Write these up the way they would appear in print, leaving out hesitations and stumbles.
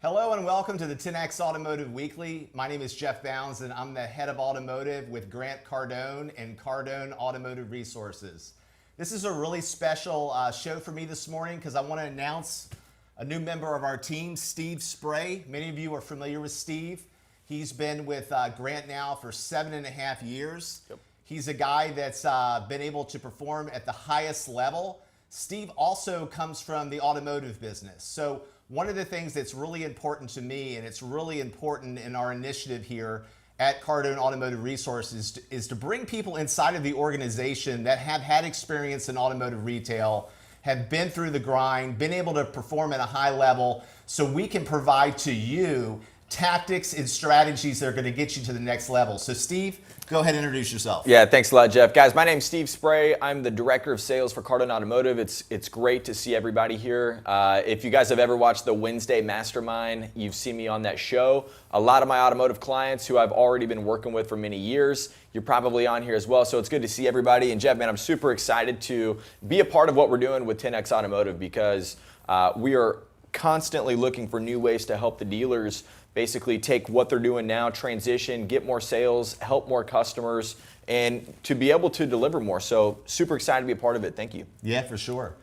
Hello and welcome to the 10X Automotive Weekly. My name is Jeff Bounds and I'm the head of automotive with Grant Cardone and Cardone Automotive Resources. This is a really special show for me this morning because I want to announce a new member of our team, Steve Spray. Many of you are familiar with Steve. He's been with Grant now for 7.5 years. Yep. He's a guy that's been able to perform at the highest level. Steve also comes from the automotive business. So one of the things that's really important to me, and it's really important in our initiative here at Cardon Automotive Resources, is to bring people inside of the organization that have had experience in automotive retail, have been through the grind, been able to perform at a high level, so we can provide to you tactics and strategies that are going to get you to the next level. So Steve, go ahead and introduce yourself. Yeah, thanks a lot, Jeff. Guys, my name's Steve Spray. I'm the Director of Sales for Cardon Automotive. It's great to see everybody here. If you guys have ever watched the Wednesday Mastermind, you've seen me on that show. A lot of my automotive clients who I've already been working with for many years, you're probably on here as well. So it's good to see everybody. And Jeff, man, I'm super excited to be a part of what we're doing with 10X Automotive because we are constantly looking for new ways to help the dealers basically take what they're doing now, transition, get more sales, help more customers, and to be able to deliver more. So super excited to be a part of it. Thank you. Yeah, for sure.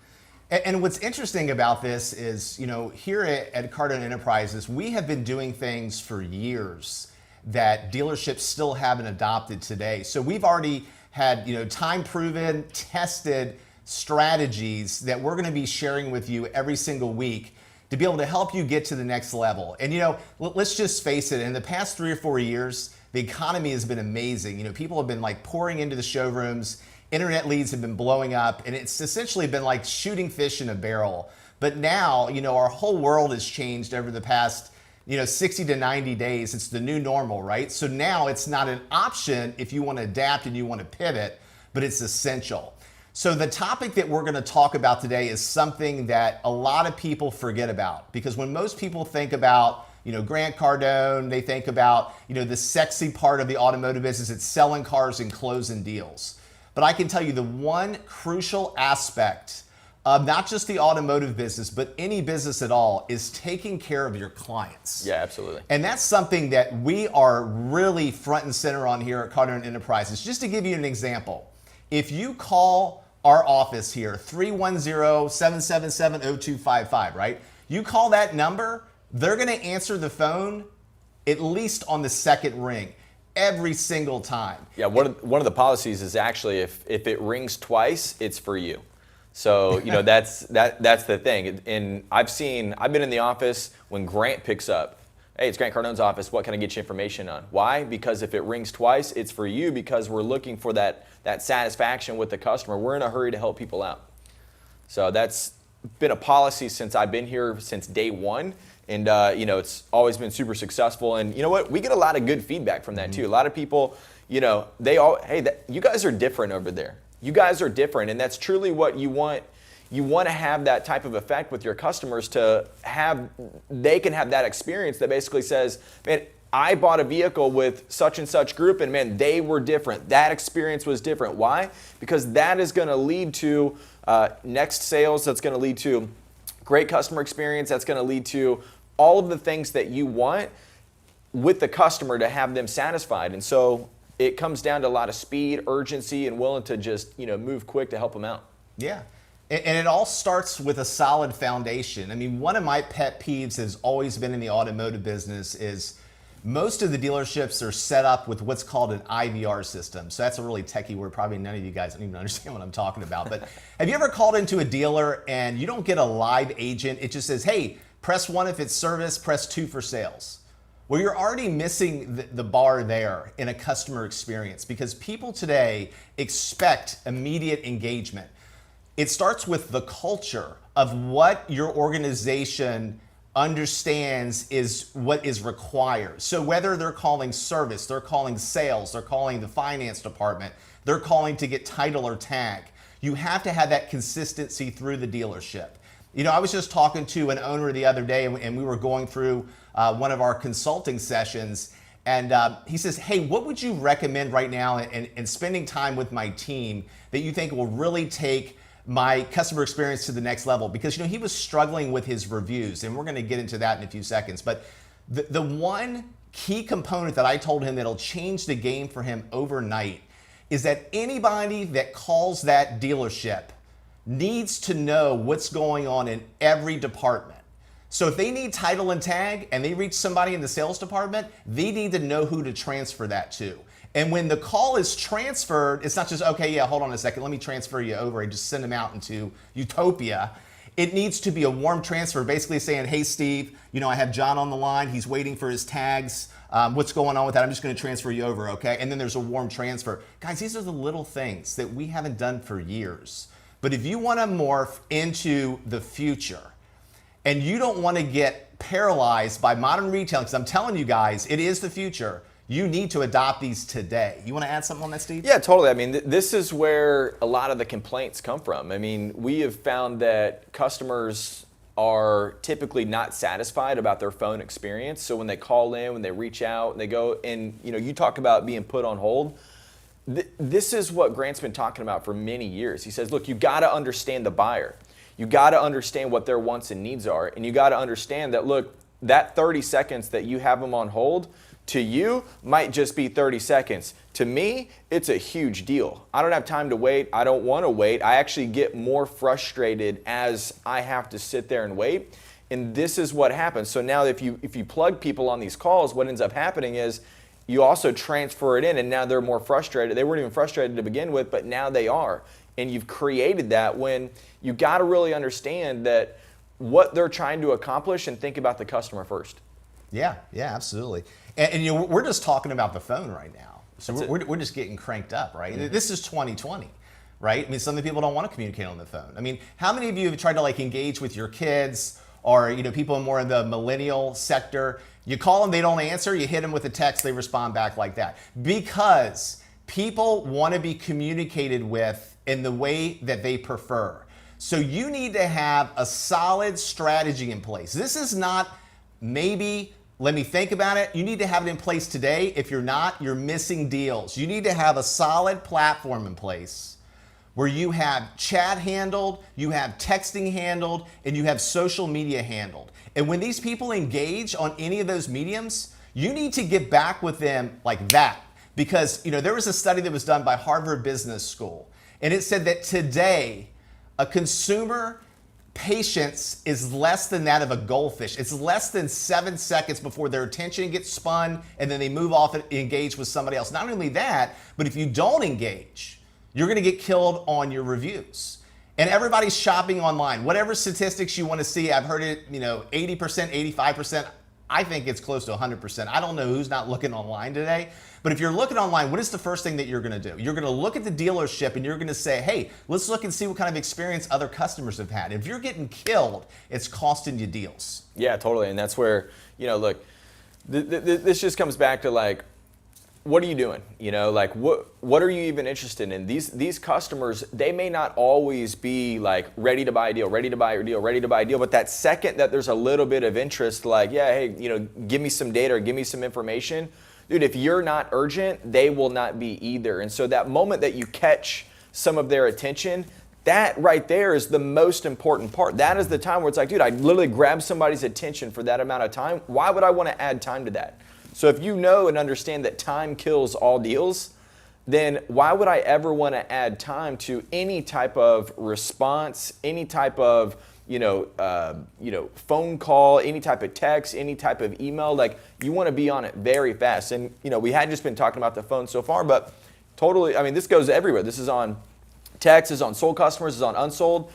And what's interesting about this is, here at Cardon Enterprises, we have been doing things for years that dealerships still haven't adopted today. So we've already had, time-proven, tested strategies that we're going to be sharing with you every single week to be able to help you get to the next level. And let's just face it, in the past 3 or 4 years, the economy has been amazing. People have been pouring into the showrooms, internet leads have been blowing up, and it's essentially been like shooting fish in a barrel. But now, our whole world has changed over the past 60 to 90 days. It's the new normal, right? So now it's not an option if you want to adapt and you want to pivot, but it's essential. So the topic that we're going to talk about today is something that a lot of people forget about, because when most people think about, Grant Cardone, they think about, the sexy part of the automotive business, it's selling cars and closing deals. But I can tell you the one crucial aspect of not just the automotive business, but any business at all, is taking care of your clients. Yeah, absolutely. And that's something that we are really front and center on here at Cardon Enterprises. Just to give you an example, if you call our office here, 310-777-0255, right? You call that number, they're going to answer the phone at least on the second ring every single time. Yeah, one of the policies is actually if it rings twice, it's for you. So, that's the thing. And I've been in the office when Grant picks up. Hey, it's Grant Cardone's office. What can I get you information on? Why? Because if it rings twice, it's for you, because we're looking for that satisfaction with the customer. We're in a hurry to help people out. So that's been a policy since I've been here since day one. And, it's always been super successful. And you know what? We get a lot of good feedback from that too. A lot of people, you guys are different over there. You guys are different. And that's truly what you want. You want to have that type of effect with your customers they can have that experience that basically says, man, I bought a vehicle with such and such group and man, they were different. That experience was different. Why? Because that is going to lead to next sales. That's going to lead to great customer experience. That's going to lead to all of the things that you want with the customer to have them satisfied. And so it comes down to a lot of speed, urgency, and willing to just, move quick to help them out. Yeah. And it all starts with a solid foundation. I mean, one of my pet peeves has always been in the automotive business is most of the dealerships are set up with what's called an IVR system. So that's a really techie word. Probably none of you guys don't even understand what I'm talking about. But have you ever called into a dealer and you don't get a live agent? It just says, hey, press 1 if it's service, press 2 for sales. Well, you're already missing the bar there in a customer experience, because people today expect immediate engagement. It starts with the culture of what your organization understands is what is required. So whether they're calling service, they're calling sales, they're calling the finance department, they're calling to get title or tag, you have to have that consistency through the dealership. I was just talking to an owner the other day, and we were going through one of our consulting sessions, and he says, hey, what would you recommend right now in spending time with my team that you think will really take my customer experience to the next level, because he was struggling with his reviews, and we're going to get into that in a few seconds. But the one key component that I told him that'll change the game for him overnight is that anybody that calls that dealership needs to know what's going on in every department. So if they need title and tag and they reach somebody in the sales department, they need to know who to transfer that to. And when the call is transferred, it's not just, okay, yeah, hold on a second, let me transfer you over and just send them out into utopia. It needs to be a warm transfer, basically saying, hey, Steve, I have John on the line. He's waiting for his tags. What's going on with that? I'm just going to transfer you over, okay? And then there's a warm transfer. Guys, these are the little things that we haven't done for years. But if you want to morph into the future and you don't want to get paralyzed by modern retailing, because I'm telling you guys, it is the future, you need to adopt these today. You want to add something on that, Steve? Yeah, totally. I mean, this is where a lot of the complaints come from. I mean, we have found that customers are typically not satisfied about their phone experience. So when they call in, when they reach out, and they go, and you talk about being put on hold. This is what Grant's been talking about for many years. He says, look, you got to understand the buyer. You got to understand what their wants and needs are. And you got to understand that, look, that 30 seconds that you have them on hold, to you might just be 30 seconds. To me, it's a huge deal. I don't have time to wait. I don't want to wait. I actually get more frustrated as I have to sit there and wait. And this is what happens. So now if you plug people on these calls, what ends up happening is you also transfer it in, and now they're more frustrated. They weren't even frustrated to begin with, but now they are. And you've created that when you got to really understand that what they're trying to accomplish and think about the customer first. Yeah, absolutely. And we're just talking about the phone right now. So we're just getting cranked up, right? Mm-hmm. This is 2020, right? I mean, some of the people don't want to communicate on the phone. I mean, how many of you have tried to engage with your kids or people more in the millennial sector? You call them, they don't answer, you hit them with a text, they respond back like that. Because people want to be communicated with in the way that they prefer. So you need to have a solid strategy in place. This is not maybe, let me think about it. You need to have it in place today. If you're not, you're missing deals. You need to have a solid platform in place where you have chat handled, you have texting handled, and you have social media handled. And when these people engage on any of those mediums, you need to get back with them like that. Because there was a study that was done by Harvard Business School, and it said that today, a consumer patience is less than that of a goldfish. It's less than 7 seconds before their attention gets spun and then they move off and engage with somebody else. Not only that, but if you don't engage, you're going to get killed on your reviews. And everybody's shopping online. Whatever statistics you want to see, I've heard it, 80%, 85%. I think it's close to 100%. I don't know who's not looking online today. But if you're looking online, what is the first thing that you're going to do? You're going to look at the dealership and you're going to say, hey, let's look and see what kind of experience other customers have had. If you're getting killed, it's costing you deals. Yeah, totally. And that's where, look, this just comes back to what are you doing? What are you even interested in? These customers, they may not always be ready to buy a deal, ready to buy a deal, ready to buy a deal. But that second that there's a little bit of interest, hey, give me some data or give me some information. Dude, if you're not urgent, they will not be either. And so that moment that you catch some of their attention, that right there is the most important part. That is the time where it's dude, I literally grabbed somebody's attention for that amount of time. Why would I want to add time to that? So if you know and understand that time kills all deals, then why would I ever want to add time to any type of response, any type of phone call, any type of text, any type of email? You want to be on it very fast. And we had just been talking about the phone so far, but totally, this goes everywhere. This is on text, this is on sold customers, this is on unsold.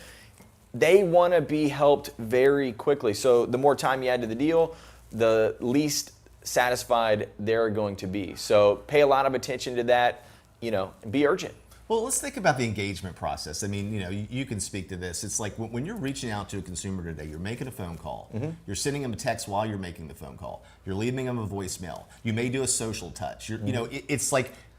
They want to be helped very quickly. So the more time you add to the deal, the least satisfied they're going to be. So pay a lot of attention to that, be urgent. Well, let's think about the engagement process. You can speak to this. It's when you're reaching out to a consumer today, you're making a phone call. Mm-hmm. You're sending them a text while you're making the phone call. You're leaving them a voicemail. You may do a social touch. It's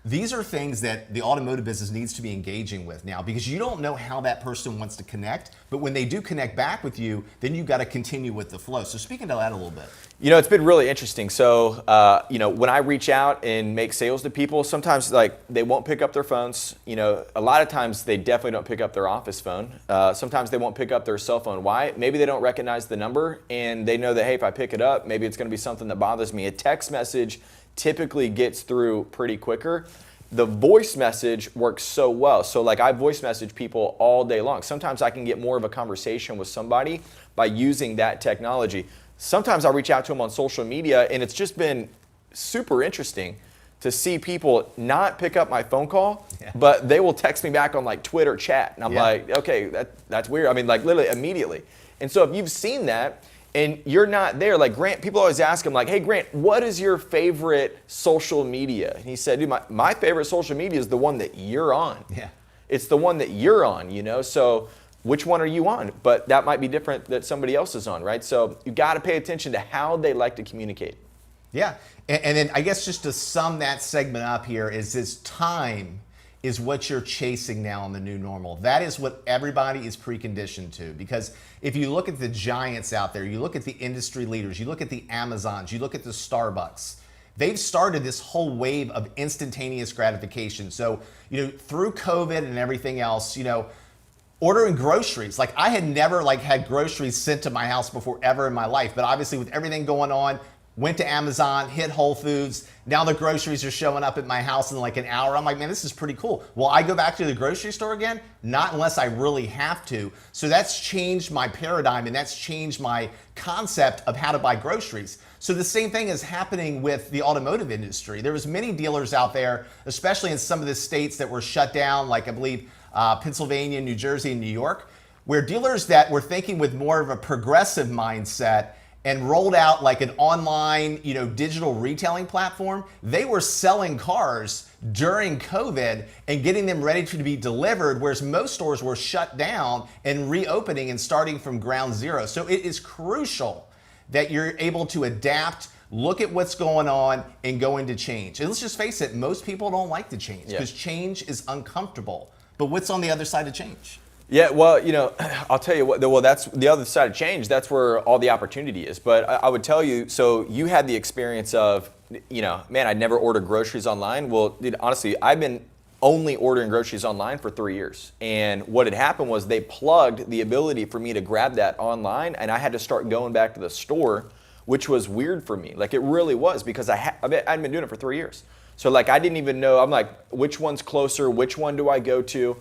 These are things that the automotive business needs to be engaging with now, because you don't know how that person wants to connect, but when they do connect back with you, then you've got to continue with the flow. So speaking to that a little bit. You know, it's been really interesting. So, you know, when I reach out and make sales to people, sometimes like they won't pick up their phones. You know, a lot of times they definitely don't pick up their office phone. Sometimes they won't pick up their cell phone. Why? Maybe they don't recognize the number and they know that, hey, if I pick it up, maybe it's going to be something that bothers me. A text message typically gets through pretty quicker. The voice message works so well. So like I voice message people all day long. Sometimes I can get more of a conversation with somebody by using that technology. Sometimes I'll reach out to them on social media, and it's just been super interesting to see people not pick up my phone call, but they will text me back on like Twitter chat. And I'm like, okay, that's weird. I mean, like literally immediately. And so if you've seen that, and you're not there, like Grant, people always ask him like, hey Grant, what is your favorite social media? And he said, dude, my favorite social media is the one that you're on. Yeah. It's the one that you're on, you know? So which one are you on? But that might be different that somebody else is on, right? So you got to pay attention to how they like to communicate. Yeah, and then I guess just to sum that segment up here is this: time is what you're chasing now in the new normal. That is what everybody is preconditioned to. Because if you look at the giants out there, you look at the industry leaders, you look at the Amazons, you look at the Starbucks, they've started this whole wave of instantaneous gratification. So, you know, through COVID and everything else, you know, ordering groceries. Like I had never like had groceries sent to my house before ever in my life. But obviously with everything going on, went to Amazon, hit Whole Foods. Now the groceries are showing up at my house in like an hour. I'm like, man, this is pretty cool. Will I go back to the grocery store again? Not unless I really have to. So that's changed my paradigm, and that's changed my concept of how to buy groceries. So the same thing is happening with the automotive industry. There was many dealers out there, especially in some of the states that were shut down, like I believe Pennsylvania, New Jersey, and New York, where dealers that were thinking with more of a progressive mindset and rolled out like an online, you know, digital retailing platform, they were selling cars during COVID and getting them ready to be delivered, whereas most stores were shut down and reopening and starting from ground zero. So it is crucial that you're able to adapt, look at what's going on, and go into change. And let's just face it, most people don't like to change because change is uncomfortable. But what's on the other side of change? Yeah, well, you know, I'll tell you what, well, that's the other side of change. That's where all the opportunity is. But I would tell you, so you had the experience of, you know, man, I'd never ordered groceries online. Well, dude, honestly, I've been only ordering groceries online for 3 years. And what had happened was they plugged the ability for me to grab that online, and I had to start going back to the store, which was weird for me. Like it really was, because I'd been doing it for 3 years. So like I didn't even know, I'm like, which one's closer? Which one do I go to?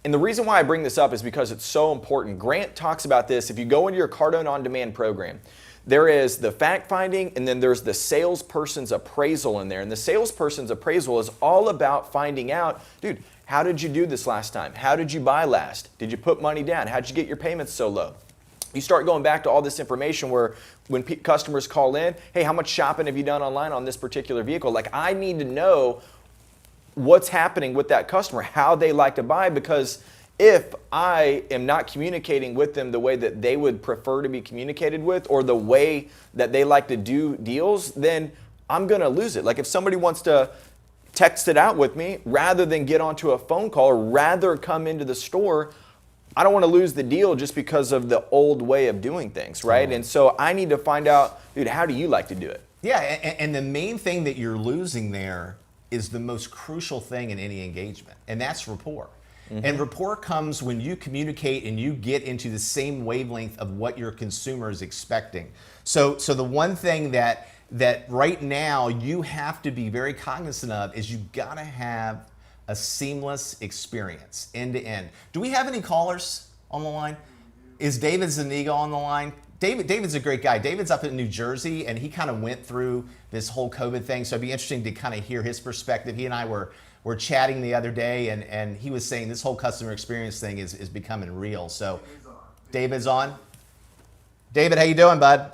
And the reason why I bring this up is because it's so important. Grant talks about this. If you go into your Cardone On Demand program, there is the fact finding, and then there's the salesperson's appraisal in there. And the salesperson's appraisal is all about finding out, dude, how did you do this last time? How did you buy last? Did you put money down? How did you get your payments so low? You start going back to all this information where when customers call in, hey, how much shopping have you done online on this particular vehicle? Like I need to know what's happening with that customer, how they like to buy, because if I am not communicating with them the way that they would prefer to be communicated with, or the way that they like to do deals, then I'm going to lose it. Like if somebody wants to text it out with me rather than get onto a phone call, or rather come into the store, I don't want to lose the deal just because of the old way of doing things, right? And so I need to find out, dude, how do you like to do it? Yeah, and the main thing that you're losing there is the most crucial thing in any engagement, and that's rapport. And rapport comes when you communicate and you get into the same wavelength of what your consumer is expecting. So the one thing that right now you have to be very cognizant of is you gotta have a seamless experience, end to end. Do we have any callers on the line? Is David Zuniga on the line? David's a great guy. David's up in New Jersey, and he kind of went through this whole COVID thing, so it'd be interesting to kind of hear his perspective. He and I were chatting the other day, and he was saying this whole customer experience thing is becoming real. So David's on. David, how you doing, bud?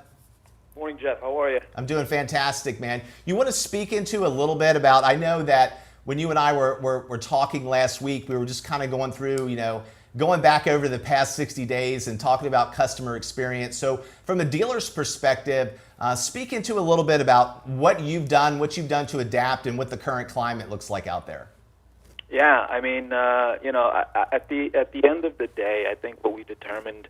Morning, Jeff. How are you? I'm doing fantastic, man. You want to speak into a little bit about, I know that when you and I were talking last week, we were just kind of going through, you know, going back over the past 60 days and talking about customer experience. So from a dealer's perspective, speak into a little bit about what you've done to adapt, and what the current climate looks like out there. Yeah, I mean, at the end of the day, I think what we determined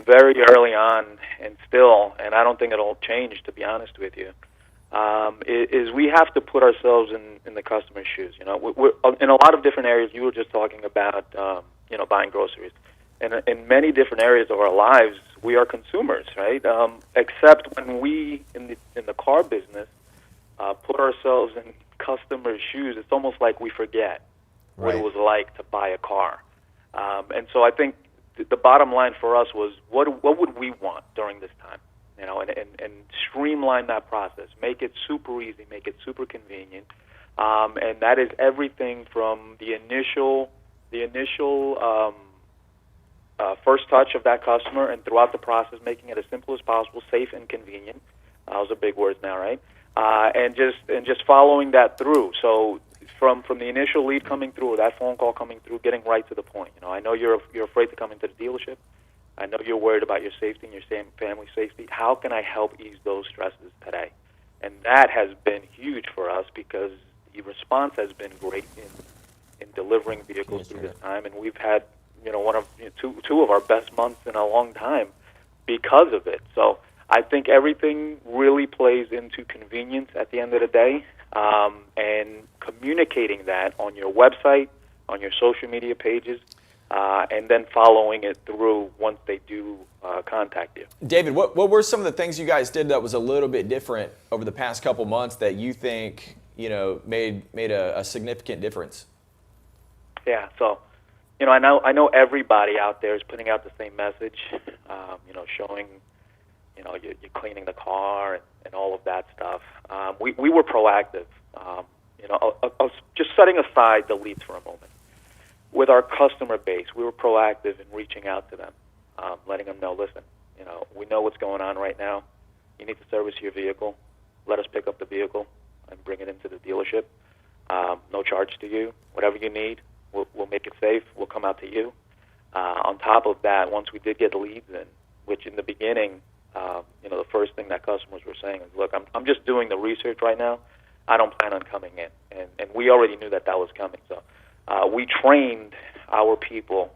very early on, and still, and I don't think it'll change, to be honest with you, is we have to put ourselves in the customer's shoes. We're in a lot of different areas. You were just talking about, buying groceries. In many different areas of our lives, we are consumers, right? Except when we, in the car business, put ourselves in customers' shoes, it's almost like we forget what it was like to buy a car. And so I think the bottom line for us was, what would we want during this time? And streamline that process, make it super easy, make it super convenient, and that is everything from the initial first touch of that customer, and throughout the process, making it as simple as possible, safe and convenient. Those are big words now, right? And just following that through. So from the initial lead coming through, or that phone call coming through, getting right to the point. I know you're afraid to come into the dealership. I know you're worried about your safety and your family safety. How can I help ease those stresses today? And that has been huge for us, because the response has been great in delivering vehicles through this time, and we've had two of our best months in a long time because of it. So I think everything really plays into convenience at the end of the day, and communicating that on your website, on your social media pages, and then following it through once they do contact you. David, what were some of the things you guys did that was a little bit different over the past couple months that you think made a significant difference? Yeah, so I know everybody out there is putting out the same message, showing you're cleaning the car and all of that stuff. We were proactive. Just setting aside the leads for a moment. With our customer base, we were proactive in reaching out to them, letting them know, listen, we know what's going on right now. You need to service your vehicle. Let us pick up the vehicle and bring it into the dealership. No charge to you. Whatever you need, we'll make it safe. We'll come out to you. On top of that, once we did get leads in, which in the beginning, the first thing that customers were saying is, look, I'm just doing the research right now. I don't plan on coming in. And we already knew that was coming. So we trained our people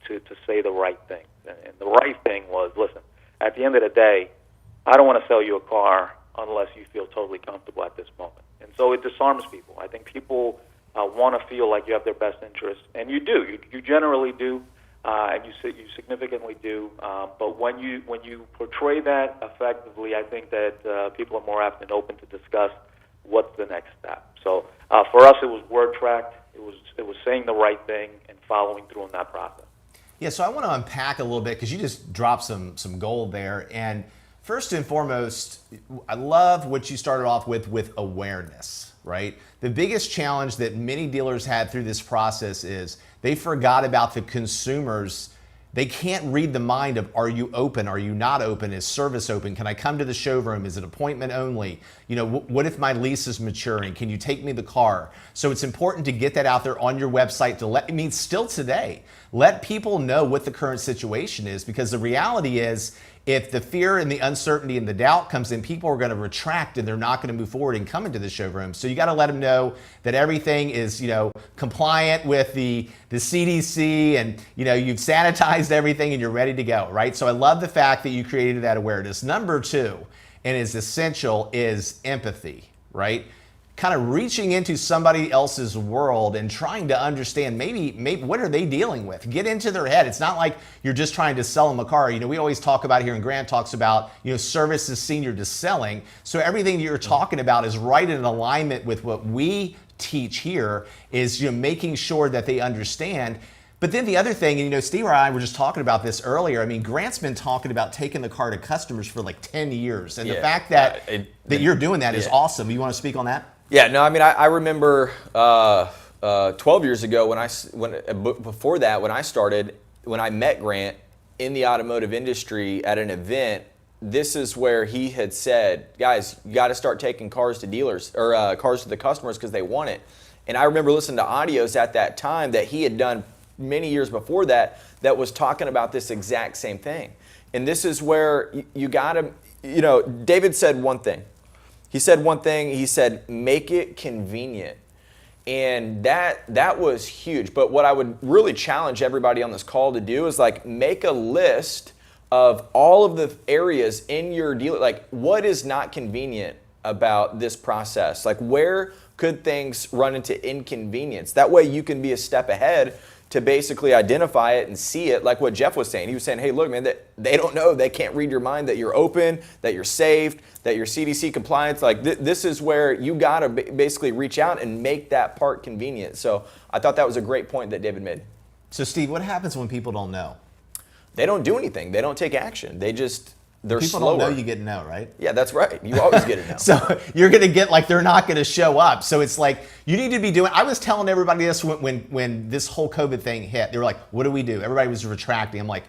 to say the right thing. And the right thing was, listen, at the end of the day, I don't want to sell you a car unless you feel totally comfortable at this moment. And so it disarms people. I think people want to feel like you have their best interests, and you do. You generally do, and you significantly do. But when you portray that effectively, I think that people are more apt and open to discuss what's the next step. So for us, it was word tracked. It was saying the right thing and following through on that process. Yeah, so I want to unpack a little bit, because you just dropped some gold there. And first and foremost, I love what you started off with awareness, right? The biggest challenge that many dealers had through this process is they forgot about the consumers. They can't read the mind of, are you open? Are you not open? Is service open? Can I come to the showroom? Is it appointment only? What if my lease is maturing? Can you take me the car? So it's important to get that out there on your website to still today, let people know what the current situation is, because the reality is, if the fear and the uncertainty and the doubt comes in, people are going to retract and they're not going to move forward and come into the showroom. So you got to let them know that everything is, compliant with the CDC, and, you've sanitized everything and you're ready to go, right? So I love the fact that you created that awareness. Number two, and is essential, is empathy, right? Kind of reaching into somebody else's world and trying to understand maybe what are they dealing with. Get into their head. It's not like you're just trying to sell them a car. We always talk about here, and Grant talks about, service is senior to selling. So everything that you're talking about is right in alignment with what we teach here, is making sure that they understand. But then the other thing, and Steve and I were just talking about this earlier. Grant's been talking about taking the car to customers for like 10 years. And the fact that you're doing that is awesome. You want to speak on that? Yeah, no, I remember 12 years ago when I met Grant in the automotive industry at an event. This is where he had said, guys, you got to start taking cars to dealers, or cars to the customers, because they want it. And I remember listening to audios at that time that he had done many years before that that was talking about this exact same thing. And this is where you got to, David said one thing. He said, make it convenient. And that was huge. But what I would really challenge everybody on this call to do is like make a list of all of the areas in your dealer, like what is not convenient about this process? Like where could things run into inconvenience? That way you can be a step ahead to basically identify it and see it, like what Jeff was saying. He was saying, hey, look, man, they don't know, they can't read your mind, that you're open, that you're saved, that you're CDC compliant. Like this is where you gotta basically reach out and make that part convenient. So I thought that was a great point that David made. So Steve, what happens when people don't know? They don't do anything. They don't take action. They're people slower. Don't know, you get no, right? Yeah, that's right. You always get a no. So you're going to get like they're not going to show up. So it's like you need to be doing. I was telling everybody this when this whole COVID thing hit. They were like, "What do we do?" Everybody was retracting. I'm like,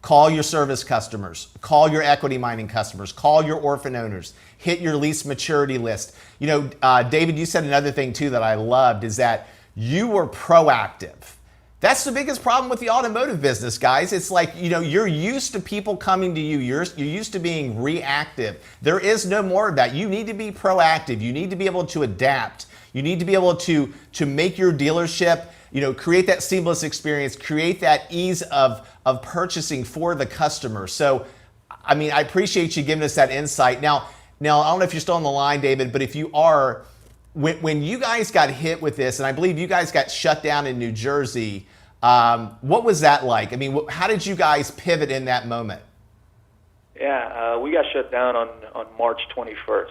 call your service customers, call your equity mining customers, call your orphan owners, hit your lease maturity list. David, you said another thing too that I loved is that you were proactive. That's the biggest problem with the automotive business, guys. It's like, you're used to people coming to you. You're used to being reactive. There is no more of that. You need to be proactive. You need to be able to adapt. You need to be able to make your dealership, create that seamless experience, create that ease of purchasing for the customer. So, I appreciate you giving us that insight. Now, I don't know if you're still on the line, David, but if you are, when you guys got hit with this, and I believe you guys got shut down in New Jersey, what was that like? How did you guys pivot in that moment? Yeah, we got shut down on March 21st,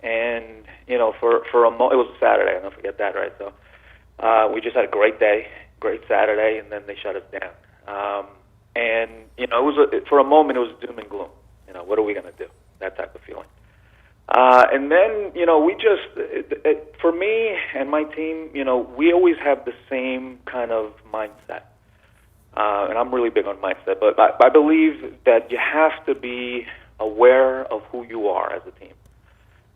and for a moment, it was a Saturday. I don't forget that, right? So we just had a great day, great Saturday, and then they shut us down. And it was for a moment it was doom and gloom. What are we going to do? That type of feeling. And then, we just, for me and my team, we always have the same kind of mindset. And I'm really big on mindset, but I believe that you have to be aware of who you are as a team,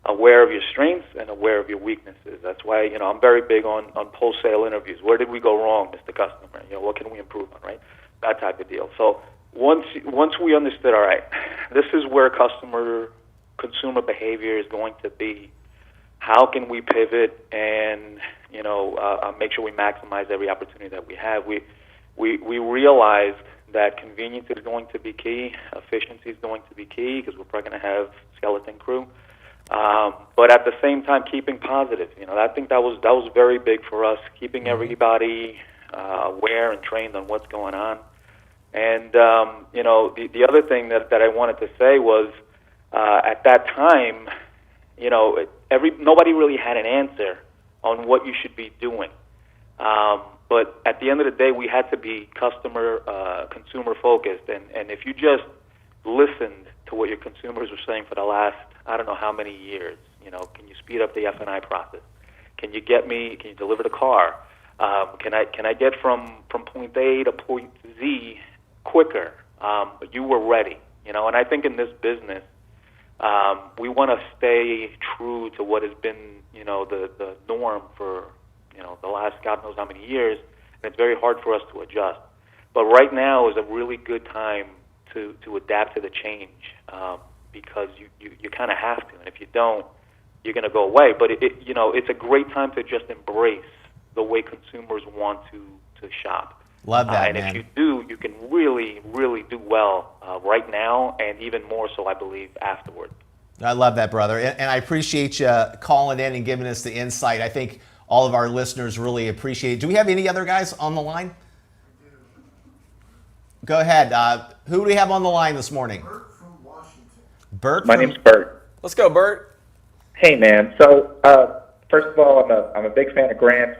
aware of your strengths and aware of your weaknesses. That's why, I'm very big on post-sale interviews. Where did we go wrong, Mr. Customer? What can we improve on, right? That type of deal. So once we understood, all right, this is where consumer behavior is going to be. How can we pivot and make sure we maximize every opportunity that we have? We realized that convenience is going to be key, efficiency is going to be key because we're probably going to have skeleton crew. But at the same time, keeping positive. I think that was very big for us, keeping everybody aware and trained on what's going on. And the other thing that I wanted to say was, at that time, nobody really had an answer on what you should be doing. But at the end of the day, we had to be consumer focused. And if you just listened to what your consumers were saying for the last, I don't know how many years, can you speed up the F&I process? Can you deliver the car? Can I get from point A to point Z quicker? You were ready, and I think in this business, we want to stay true to what has been, the norm for, the last God knows how many years, and it's very hard for us to adjust. But right now is a really good time to adapt to the change, because you kind of have to, and if you don't, you're going to go away. But it's a great time to just embrace the way consumers want to shop. Love that, and man. if you do, you can really, really do well right now, and even more so, I believe, afterward. I love that, brother. And I appreciate you calling in and giving us the insight. I think all of our listeners really appreciate it. Do we have any other guys on the line? Go ahead. Who do we have on the line this morning? Bert from Washington. Bert? My name's Bert. Let's go, Bert. Hey, man. So, first of all, I'm a big fan of Grant,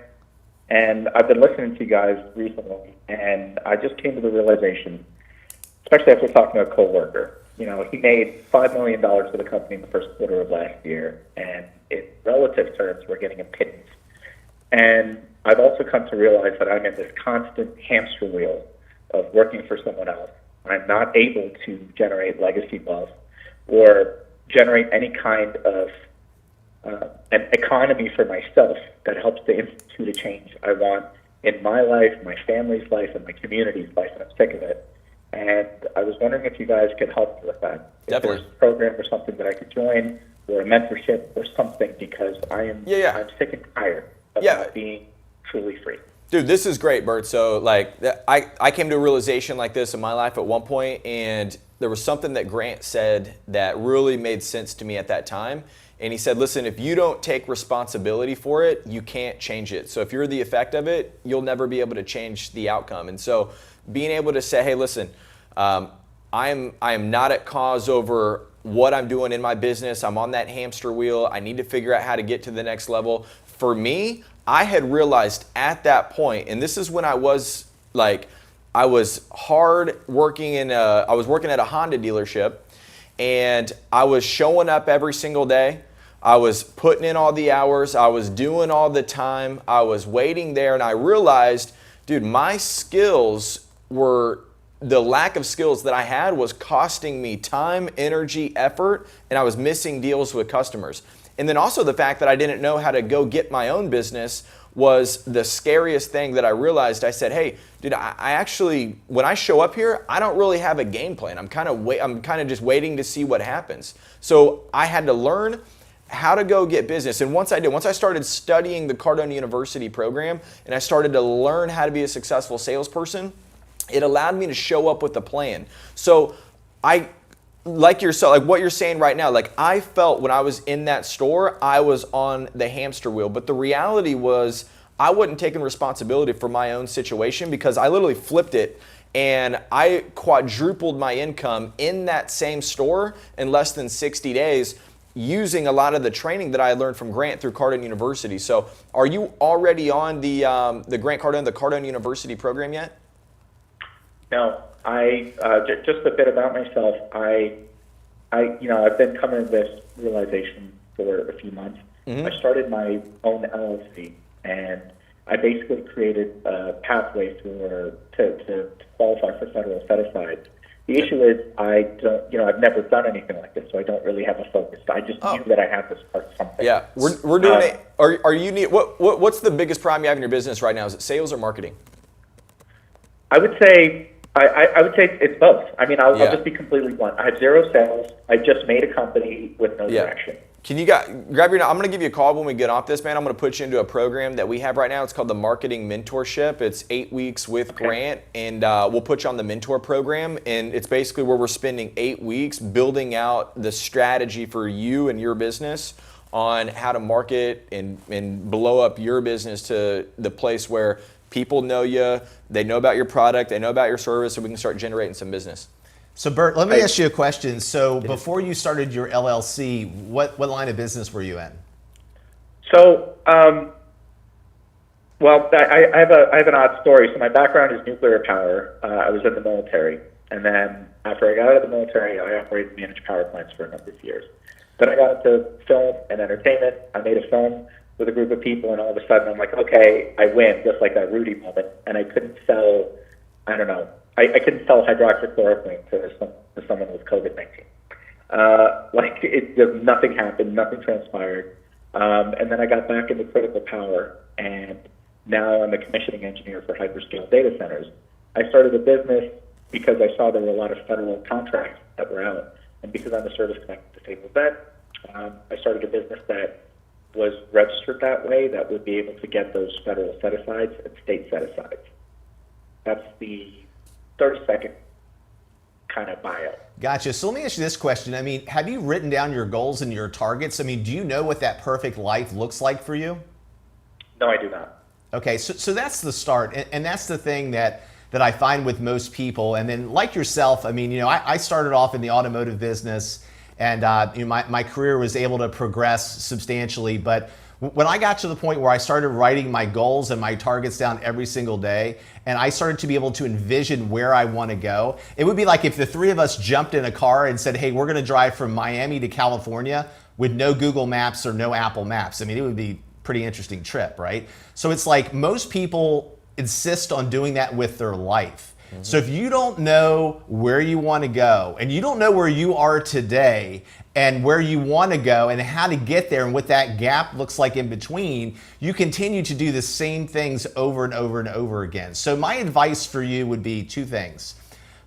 and I've been listening to you guys recently, and I just came to the realization, especially after talking to a coworker. He made $5 million for the company in the first quarter of last year, and in relative terms, we're getting a pittance. And I've also come to realize that I'm in this constant hamster wheel of working for someone else. I'm not able to generate legacy wealth or generate any kind of an economy for myself that helps to institute a change I want in my life, my family's life, and my community's life, and I'm sick of it. And I was wondering if you guys could help me with that. Definitely. If there's a program or something that I could join, or a mentorship or something, because I'm sick and tired of being truly free. Dude, this is great, Bert. So, like, I came to a realization like this in my life at one point, and there was something that Grant said that really made sense to me at that time. And he said, listen, if you don't take responsibility for it, you can't change it. So if you're the effect of it, you'll never be able to change the outcome. And so being able to say, hey, listen, I am not at cause over what I'm doing in my business. I'm on that hamster wheel. I need to figure out how to get to the next level. For me, I had realized at that point, and this is when I was like, I was hard working I was working at a Honda dealership, and I was showing up every single day. I was putting in all the hours. I was doing all the time. I was waiting there, and I realized, dude, my skills were, the lack of skills that I had was costing me time, energy, effort, and I was missing deals with customers. And then also the fact that I didn't know how to go get my own business was the scariest thing that I realized. I said, hey, dude, I actually, when I show up here, I don't really have a game plan. I'm kind of just waiting to see what happens. So I had to learn how to go get business. And once I started studying the Cardon University program, and I started to learn how to be a successful salesperson, it allowed me to show up with a plan. So like what you're saying right now, like I felt when I was in that store, I was on the hamster wheel. But the reality was I wasn't taking responsibility for my own situation, because I literally flipped it and I quadrupled my income in that same store in less than 60 days using a lot of the training that I learned from Grant through Cardon University. So are you already on the Grant Cardone, the Cardon University program yet? No, just a bit about myself. I've been coming to this realization for a few months. Mm-hmm. I started my own LLC, and I basically created a pathway to qualify for federal set-asides. The issue is I've never done anything like this, so I don't really have a focus. I just knew that I had this part of something. Yeah, we're doing it. What's the biggest problem you have in your business right now? Is it sales or marketing? I would say it's both. I mean, I'll just be completely blunt. I have zero sales. I just made a company with no direction. Can you grab your? I'm going to give you a call when we get off this, man. I'm going to put you into a program that we have right now. It's called the Marketing Mentorship. It's 8 weeks with Grant, and we'll put you on the mentor program. And it's basically where we're spending 8 weeks building out the strategy for you and your business on how to market and blow up your business to the place where people know you, they know about your product, they know about your service, so we can start generating some business. So Bert, let me ask you a question. So before you started your LLC, what line of business were you in? So, I have an odd story. So my background is nuclear power. I was in the military, and then after I got out of the military, I operated and managed power plants for a number of years. Then I got into film and entertainment. I made a film with a group of people, and all of a sudden I'm like, okay, I win, just like that Rudy moment. And I couldn't sell, I couldn't sell hydroxychloroquine to someone with COVID-19. Nothing happened, nothing transpired. And then I got back into critical power, and now I'm a commissioning engineer for hyperscale data centers. I started a business because I saw there were a lot of federal contracts that were out. And because I'm a service-connected disabled vet, I started a business that was registered that way, that would be able to get those federal set-asides and state set-asides. That's the 30-second kind of bio. Gotcha. So let me ask you this question. I mean, have you written down your goals and your targets? I mean, do you know what that perfect life looks like for you? No, I do not. Okay, so that's the start. And that's the thing that I find with most people. And then like yourself, I mean, I started off in the automotive business, and my career was able to progress substantially. But when I got to the point where I started writing my goals and my targets down every single day, and I started to be able to envision where I want to go, it would be like if the three of us jumped in a car and said, hey, we're going to drive from Miami to California with no Google Maps or no Apple Maps. I mean, it would be a pretty interesting trip, right? So it's like most people insist on doing that with their life. So if you don't know where you want to go, and you don't know where you are today and where you want to go and how to get there and what that gap looks like in between, you continue to do the same things over and over and over again. So my advice for you would be two things.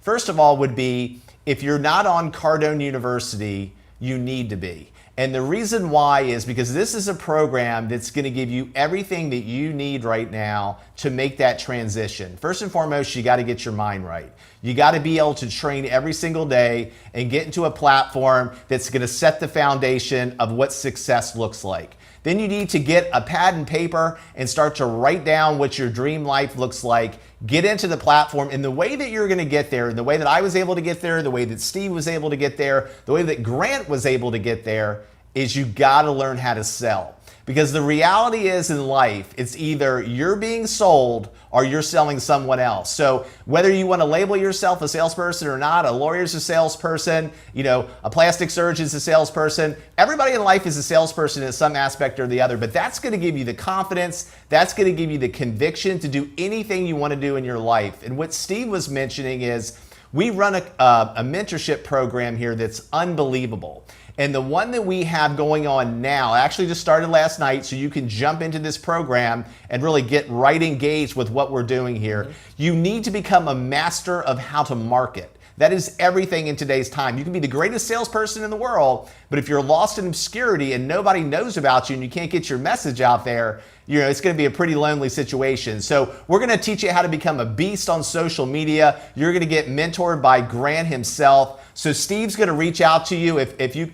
First of all would be, if you're not on Cardone University, you need to be. And the reason why is because this is a program that's going to give you everything that you need right now to make that transition. First and foremost, you got to get your mind right. You got to be able to train every single day and get into a platform that's going to set the foundation of what success looks like. Then you need to get a pad and paper and start to write down what your dream life looks like. Get into the platform, and the way that you're going to get there, the way that I was able to get there, the way that Steve was able to get there, the way that Grant was able to get there, is you got to learn how to sell. Because the reality is in life, it's either you're being sold or you're selling someone else. So whether you want to label yourself a salesperson or not, a lawyer's a salesperson, a plastic surgeon's a salesperson. Everybody in life is a salesperson in some aspect or the other, but that's going to give you the confidence, that's going to give you the conviction to do anything you want to do in your life. And what Steve was mentioning is we run a mentorship program here that's unbelievable. And the one that we have going on now actually just started last night, so you can jump into this program and really get right engaged with what we're doing here. You need to become a master of how to market. That is everything in today's time. You can be the greatest salesperson in the world, but if you're lost in obscurity and nobody knows about you and you can't get your message out there, it's going to be a pretty lonely situation. So we're going to teach you how to become a beast on social media. You're going to get mentored by Grant himself. So Steve's going to reach out to you if you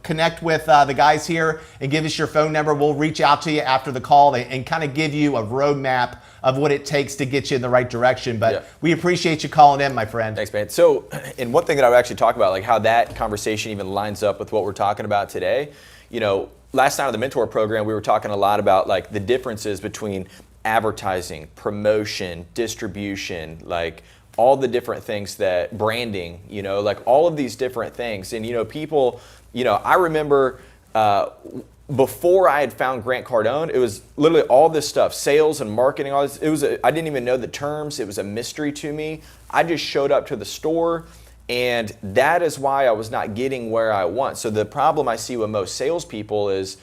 connect with the guys here and give us your phone number. We'll reach out to you after the call and kind of give you a roadmap of what it takes to get you in the right direction. But we appreciate you calling in, my friend. Thanks, man. So, and one thing that I would actually talk about, like how that conversation even lines up with what we're talking about today. Last night on the mentor program, we were talking a lot about like the differences between advertising, promotion, distribution, like all the different things that branding, like all of these different things. And, people, I remember before I had found Grant Cardone, it was literally all this stuff, sales and marketing, all this. I didn't even know the terms. It was a mystery to me. I just showed up to the store, and that is why I was not getting where I want. So the problem I see with most salespeople is,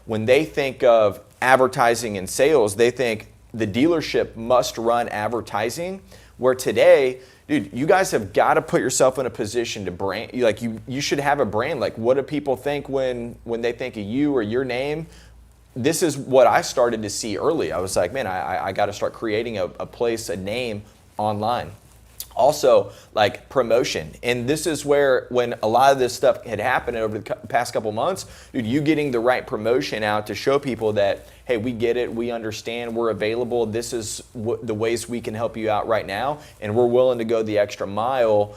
when they think of advertising and sales, they think the dealership must run advertising, where today, dude, you guys have got to put yourself in a position to brand. Like you should have a brand. Like, what do people think when they think of you or your name? This is what I started to see early. I was like, man, I got to start creating a place, a name online. Also, like promotion. And this is where, when a lot of this stuff had happened over the past couple months, dude, you getting the right promotion out to show people that, hey, we get it, we understand, we're available, this is the ways we can help you out right now, and we're willing to go the extra mile,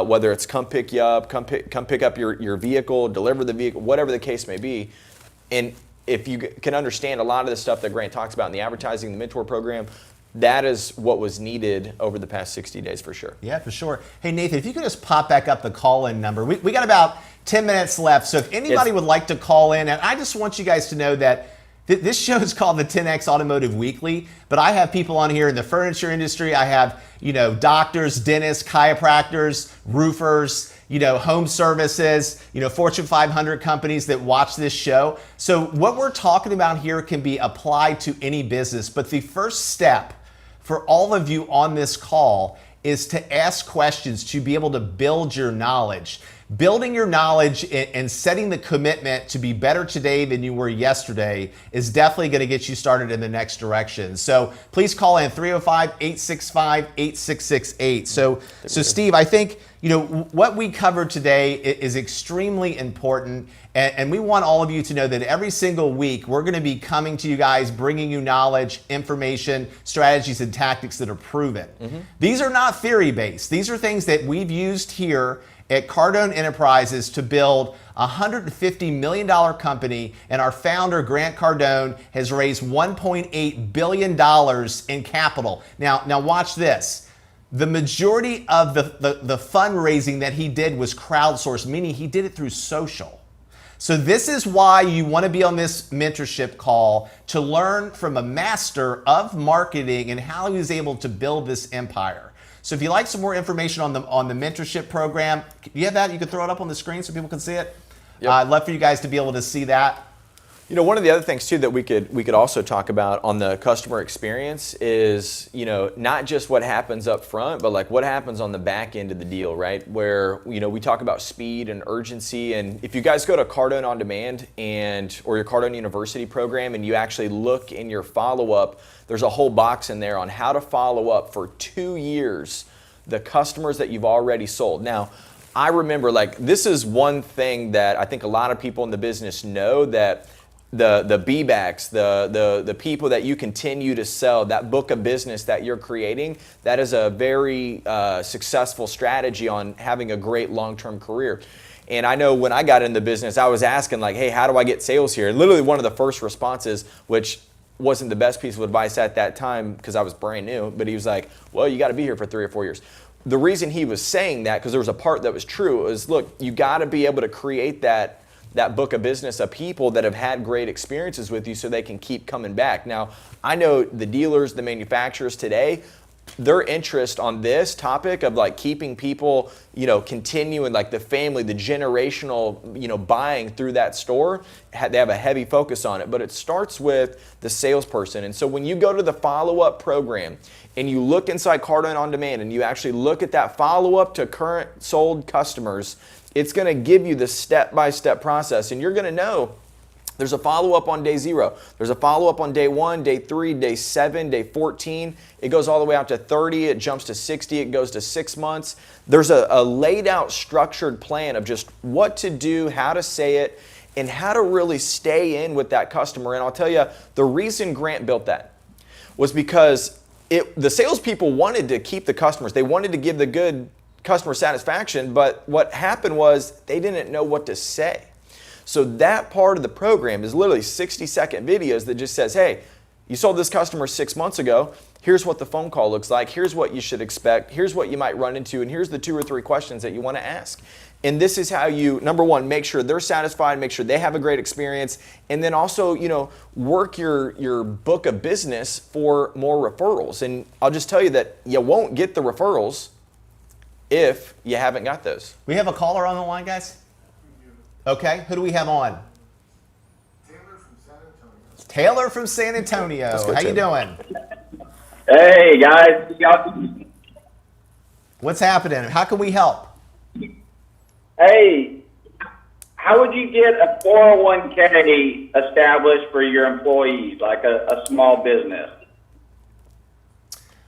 whether it's come pick you up, come pick up your vehicle, deliver the vehicle, whatever the case may be. And if you can understand a lot of the stuff that Grant talks about in the advertising, the mentor program, that is what was needed over the past 60 days for sure. Yeah, for sure. Hey, Nathan, if you could just pop back up the call-in number. We got about 10 minutes left, so if anybody would like to call in, and I just want you guys to know that this show is called the 10X Automotive Weekly, but I have people on here in the furniture industry. I have, doctors, dentists, chiropractors, roofers, home services, Fortune 500 companies that watch this show. So what we're talking about here can be applied to any business, but the first step for all of you on this call is to ask questions, to be able to build your knowledge. Building your knowledge and setting the commitment to be better today than you were yesterday is definitely going to get you started in the next direction. So please call in 305-865-8668. So Steve, I think what we covered today is extremely important, and we want all of you to know that every single week we're going to be coming to you guys, bringing you knowledge, information, strategies, and tactics that are proven. These are not theory-based. These are things that we've used here at Cardone Enterprises to build a $150 million company, and our founder, Grant Cardone, has raised $1.8 billion in capital. Now watch this. The majority of the fundraising that he did was crowdsourced, meaning he did it through social. So this is why you want to be on this mentorship call, to learn from a master of marketing and how he was able to build this empire. So if you'd like some more information on the mentorship program, do you have that? You can throw it up on the screen so people can see it. Yep. I'd love for you guys to be able to see that. You know, one of the other things too that we could also talk about on the customer experience is, you know, not just what happens up front, but like what happens on the back end of the deal, right? Where, you know, we talk about speed and urgency. And if you guys go to Cardone On Demand or your Cardon University program and you actually look in your follow-up, there's a whole box in there on how to follow up for 2 years the customers that you've already sold. Now, I remember, like, this is one thing that I think a lot of people in the business know, that the B-backs, the people that you continue to sell, that book of business that you're creating, that is a very successful strategy on having a great long-term career. And I know when I got into business, I was asking like, hey, how do I get sales here? And literally one of the first responses, which wasn't the best piece of advice at that time because I was brand new, but he was like, well, you got to be here for 3 or 4 years. The reason he was saying that, because there was a part that was true, is look, you got to be able to create that book of business of people that have had great experiences with you so they can keep coming back. Now, I know the dealers, the manufacturers today, their interest on this topic of like keeping people, you know, continuing like the family, the generational, you know, buying through that store, they have a heavy focus on it, but it starts with the salesperson. And so when you go to the follow-up program and you look inside Cardon On Demand and you actually look at that follow-up to current sold customers, it's going to give you the step-by-step process, and you're going to know there's a follow-up on day 0. There's a follow-up on day 1, day 3, day 7, day 14. It goes all the way out to 30. It jumps to 60. It goes to 6 months. There's a laid-out, structured plan of just what to do, how to say it, and how to really stay in with that customer. And I'll tell you, the reason Grant built that was because the salespeople wanted to keep the customers. They wanted to give the good customer satisfaction, but what happened was they didn't know what to say. So that part of the program is literally 60-second videos that just says, hey, you sold this customer 6 months ago. Here's what the phone call looks like. Here's what you should expect. Here's what you might run into. And here's the 2 or 3 questions that you want to ask. And this is how you, number one, make sure they're satisfied, make sure they have a great experience, and then also, you know, work your book of business for more referrals. And I'll just tell you that you won't get the referrals if you haven't got those. We have a caller on the line, guys? Okay, who do we have on? Taylor from San Antonio. How you doing? Hey, guys. What's happening? How can we help? Hey, how would you get a 401k established for your employees, like a small business?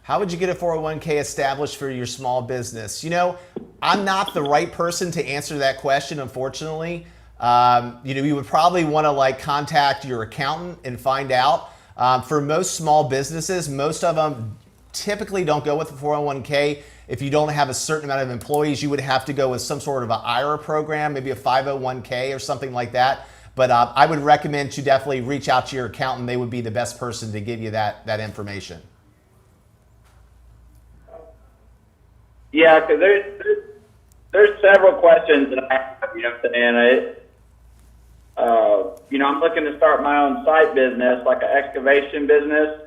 How would you get a 401k established for your small business? You know, I'm not the right person to answer that question, unfortunately. You know, you would probably want to like contact your accountant and find out. For most small businesses, most of them typically don't go with a 401k. If you don't have a certain amount of employees, you would have to go with some sort of an IRA program, maybe a 501k or something like that. But I would recommend to definitely reach out to your accountant. They would be the best person to give you that information. Yeah, because there's several questions that I have, you know what I'm saying? You know, I'm looking to start my own site business, like an excavation business.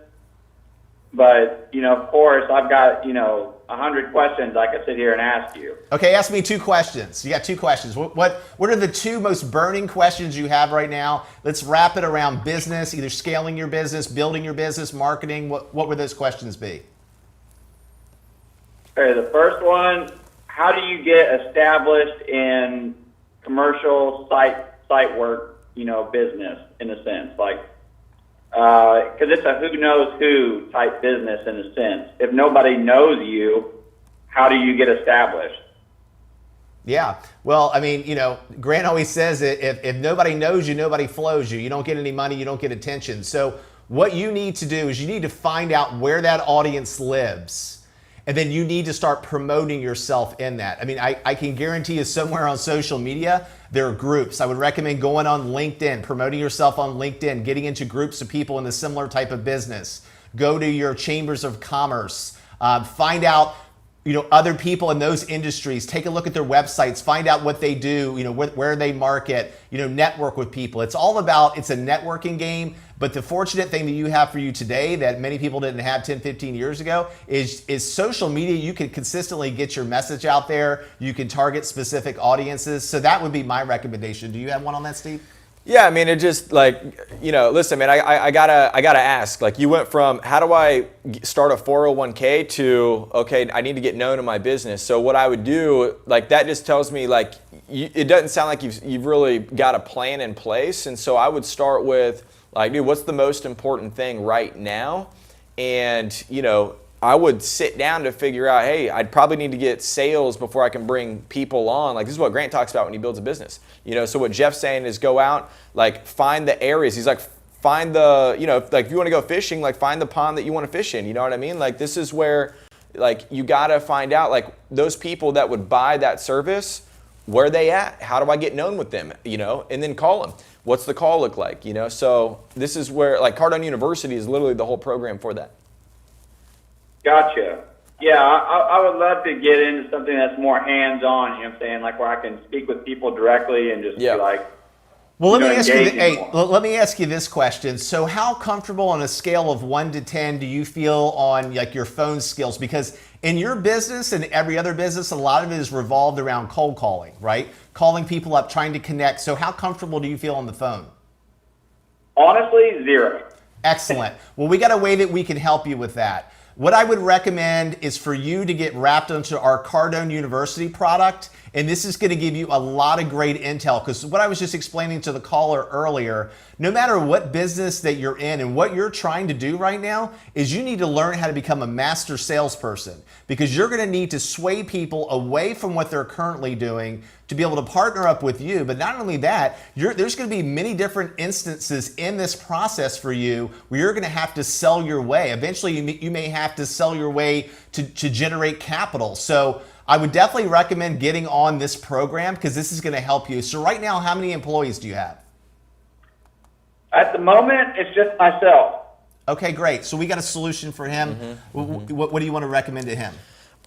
But, you know, of course, I've got, you know, 100 questions I could sit here and ask you. Okay, ask me 2 questions. You got 2 questions. What are the 2 most burning questions you have right now? Let's wrap it around business, either scaling your business, building your business, marketing. What would those questions be? Okay, the first one, how do you get established in commercial site work, you know, business in a sense? Like, because it's a who knows who type business in a sense. If nobody knows you, how do you get established? Yeah, well, I mean, you know, Grant always says if nobody knows you, nobody flows you. You don't get any money, you don't get attention. So what you need to do is you need to find out where that audience lives. And then you need to start promoting yourself in that. I mean, I can guarantee you somewhere on social media, there are groups. I would recommend going on LinkedIn, promoting yourself on LinkedIn, getting into groups of people in a similar type of business. Go to your chambers of commerce. Find out other people in those industries. Take a look at their websites, find out what they do, where they market, network with people. It's all about, it's a networking game. But the fortunate thing that you have for you today that many people didn't have 10, 15 years ago is social media. You can consistently get your message out there. You can target specific audiences. So that would be my recommendation. Do you have one on that, Steve? Yeah, I mean, it just listen, man, I gotta ask, you went from how do I start a 401k to, okay, I need to get known in my business. So what I would do, that just tells me it doesn't sound like you've really got a plan in place. And so I would start with dude, what's the most important thing right now? And, I would sit down to figure out, hey, I'd probably need to get sales before I can bring people on. This is what Grant talks about when he builds a business. So what Jeff's saying is go out, find the areas. He's find the, if you want to go fishing, find the pond that you want to fish in. You know what I mean? This is where, you got to find out, those people that would buy that service, where they at? How do I get known with them? And then call them. What's the call look like? So this is where, Cardon University is literally the whole program for that. Gotcha. Yeah, I would love to get into something that's more hands-on, you know what I'm saying, where I can speak with people directly and just be well, let me ask you this question. So how comfortable on a scale of 1 to 10 do you feel on your phone skills? Because in your business and every other business, a lot of it is revolved around cold calling, right? Calling people up, trying to connect. So how comfortable do you feel on the phone? Honestly, 0. Excellent. Well, we got a way that we can help you with that. What I would recommend is for you to get wrapped into our Cardon University product. And this is going to give you a lot of great intel, because what I was just explaining to the caller earlier, no matter what business that you're in and what you're trying to do right now is you need to learn how to become a master salesperson, because you're going to need to sway people away from what they're currently doing to be able to partner up with you. But not only that, there's going to be many different instances in this process for you where you're going to have to sell your way. Eventually, you may have to sell your way to generate capital. So I would definitely recommend getting on this program, because this is going to help you. So right now, how many employees do you have? At the moment, it's just myself. Okay, great. So we got a solution for him. What do you want to recommend to him?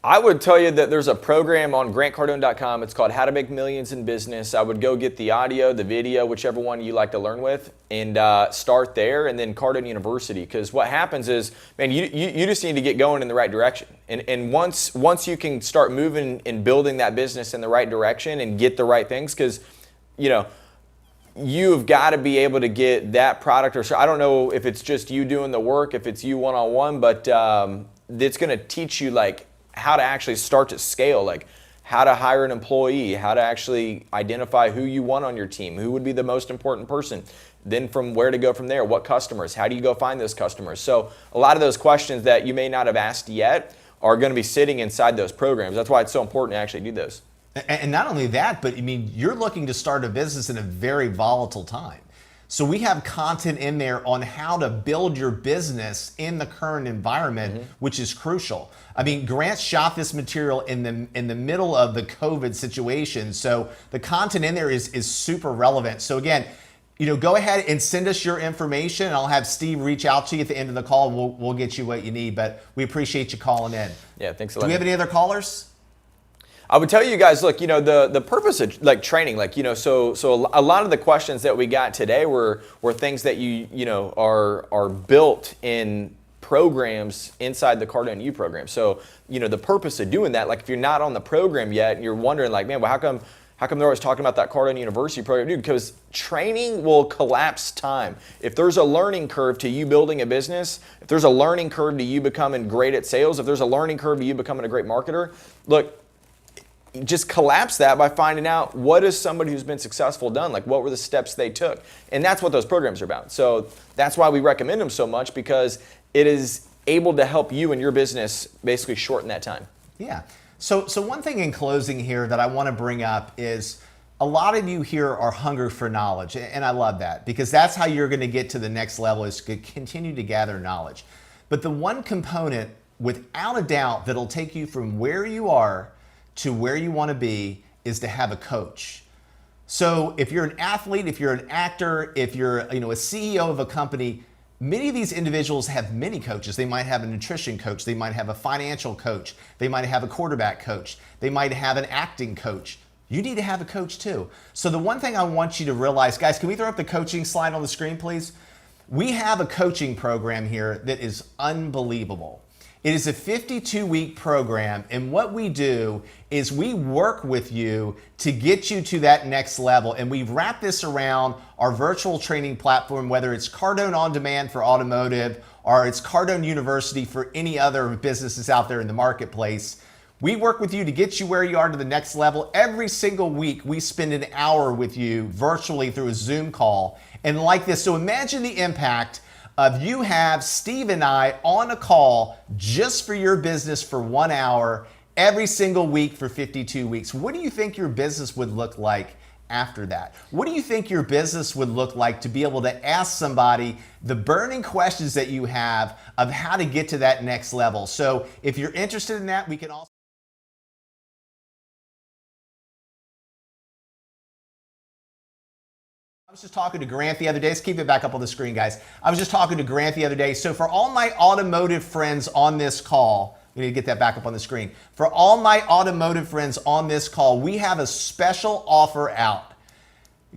I would tell you that there's a program on grantcardone.com. It's called How to Make Millions in Business. I would go get the audio, the video, whichever one you like to learn with, and start there, and then Cardon University. Because what happens is, man, you just need to get going in the right direction. And once you can start moving and building that business in the right direction and get the right things, because, you've got to be able to get that product, or I don't know if it's just you doing the work, if it's you one-on-one, but it's going to teach you how to actually start to scale, how to hire an employee, how to actually identify who you want on your team, who would be the most important person, then from where to go from there, what customers, how do you go find those customers. So a lot of those questions that you may not have asked yet are going to be sitting inside those programs. That's why it's so important to actually do those. And not only that, but you're looking to start a business in a very volatile time. So we have content in there on how to build your business in the current environment, which is crucial. Grant shot this material in the middle of the COVID situation. So the content in there is super relevant. So again, go ahead and send us your information, and I'll have Steve reach out to you at the end of the call, and we'll get you what you need. But we appreciate you calling in. Yeah, thanks a lot. Do we have any other callers? I would tell you guys, look, the purpose of training, so a lot of the questions that we got today were things that are built in programs inside the Cardon U program. So, the purpose of doing that, if you're not on the program yet and you're wondering man, well, how come they're always talking about that Cardon University program? Dude, because training will collapse time. If there's a learning curve to you building a business, if there's a learning curve to you becoming great at sales, if there's a learning curve to you becoming a great marketer, look, just collapse that by finding out what is somebody who's been successful done, what were the steps they took. And that's what those programs are about. So that's why we recommend them so much, because it is able to help you and your business basically shorten that time. Yeah. So one thing in closing here that I want to bring up is a lot of you here are hungry for knowledge. And I love that, because that's how you're going to get to the next level, is to continue to gather knowledge. But the one component, without a doubt, that'll take you from where you are to where you want to be is to have a coach. So if you're an athlete, if you're an actor, if you're a CEO of a company, many of these individuals have many coaches. They might have a nutrition coach. They might have a financial coach. They might have a quarterback coach. They might have an acting coach. You need to have a coach too. So the one thing I want you to realize, guys, can we throw up the coaching slide on the screen, please? We have a coaching program here that is unbelievable. It is a 52-week program, and what we do is we work with you to get you to that next level, and we've wrapped this around our virtual training platform, whether it's Cardone On Demand for automotive or it's Cardon University for any other businesses out there in the marketplace. We work with you to get you where you are to the next level. Every single week, we spend an hour with you virtually through a Zoom call, and like this. So imagine the impact of you have Steve and I on a call just for your business for 1 hour every single week for 52 weeks. What do you think your business would look like after that? What do you think your business would look like to be able to ask somebody the burning questions that you have of how to get to that next level? So if you're interested in that, we can also I was just talking to Grant the other day. Let's keep it back up on the screen, guys. I was just talking to Grant the other day. So for all my automotive friends on this call, we need to get that back up on the screen. For all my automotive friends on this call, we have a special offer out.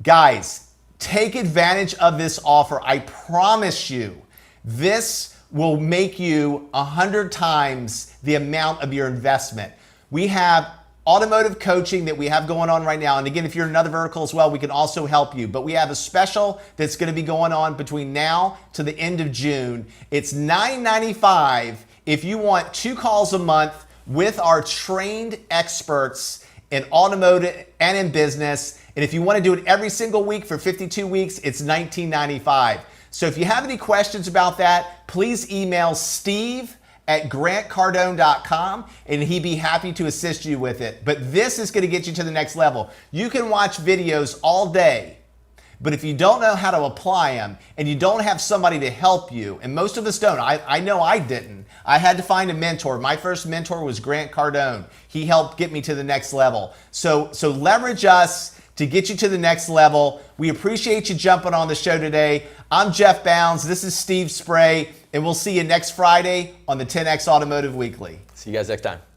Guys, take advantage of this offer. I promise you, this will make you 100 times the amount of your investment. We have automotive coaching that we have going on right now. And again, if you're in another vertical as well, we can also help you. But we have a special that's going to be going on between now to the end of June. It's $9.95 if you want 2 calls a month with our trained experts in automotive and in business. And if you want to do it every single week for 52 weeks, it's $19.95. So if you have any questions about that, please email steve@grantcardone.com and he'd be happy to assist you with it. But this is going to get you to the next level. You can watch videos all day, but if you don't know how to apply them and you don't have somebody to help you, and most of us don't, I know I didn't. I had to find a mentor. My first mentor was Grant Cardone. He helped get me to the next level. So leverage us to get you to the next level. We appreciate you jumping on the show today. I'm Jeff Bounds. This is Steve Spray. And we'll see you next Friday on the 10X Automotive Weekly. See you guys next time.